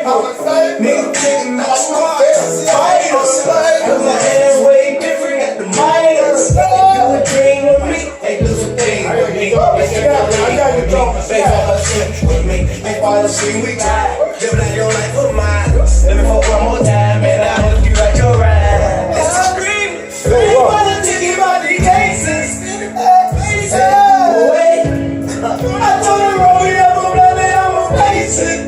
Nigga thinking my fighters. Cause my hands way different at the minors. Do a thing with me, hey, do a thing with me. I got you, bro. They fall asleep with me. They fall asleep, we ride. Live like your life of mine. Let me fuck one more time, man. I hope you like your ride. This is screaming. They wanna take him out the cases. Wait. I told him, roll me up, I'm like, man, I'm a basic.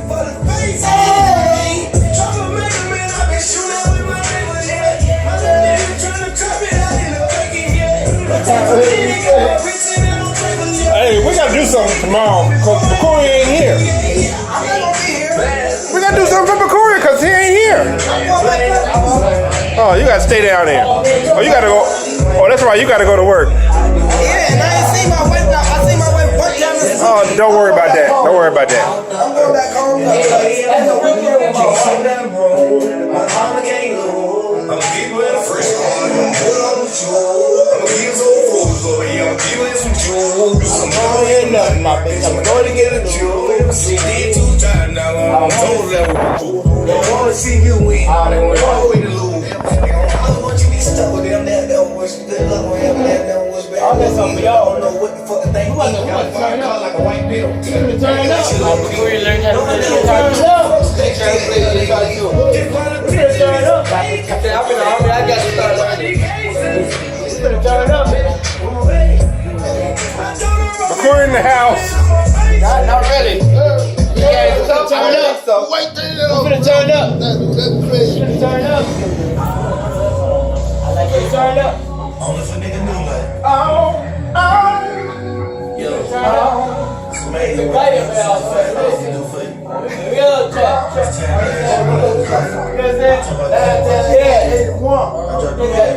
For the face. Hey. Trouble maker, man, I've been shooting with my neighbor, yeah. My little nigga trying to trap it out in the bacon, yeah. Hey, we gotta do something tomorrow because Bakuri ain't here. We gotta do something for Bakuri because he ain't here. Oh, you gotta stay down there. Oh, you gotta go. Oh, that's right. You gotta go to work. Yeah, and I ain't seen my wife now. I seen my wife one time. Oh, don't worry about that. Don't worry about that. I'm going back home. I'm keep it fresh. I'm keep some fools over here. I'm keeping some jewels. I'm going to nothing, my bitch. I'm going to get a jewel. See, did 2 times now. I'm told level. Don't want to see you win. I don't want to lose. I don't want you to be stuck with them. That don't wish good luck with him. That don't wish bad. I'll get something for y'all. I don't know what the fuck they think. Got a fire car like a white bill. Turn it up. Before you learn how to turn it up. I got to start learning. Turn it up. Bakuri in the house. Not ready. Yeah, turn up. Wait, turn it up. I'm gonna turn up. That's crazy. Turn up. I like it. Turn up. Only for nigga new like. Yo. Turn up. It's The lighter bell. Real check.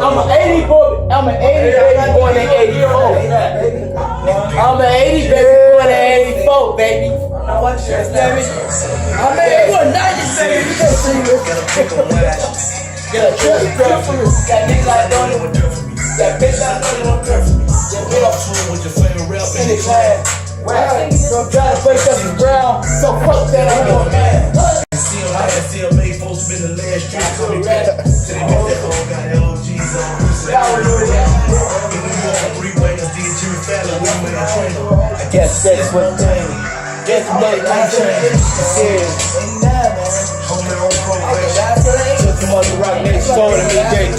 I'm an 80 boy. I'm an 80 baby born in 84. I'm an 80 baby born in 84, baby. Understand me? I'm an 81, 90 baby. Get a trip for me. That nigga like doing it. That bitch like doing it on purpose. That bitch with your favorite rap in the class. Don't try to break up the ground. So fuck that I'm doing, man. Still made folks been the last street coming back. To the bitch that all got LOGs on. I guess that's what thing. Guess what I'm saying. Serious. Took some other rock next door to me, J.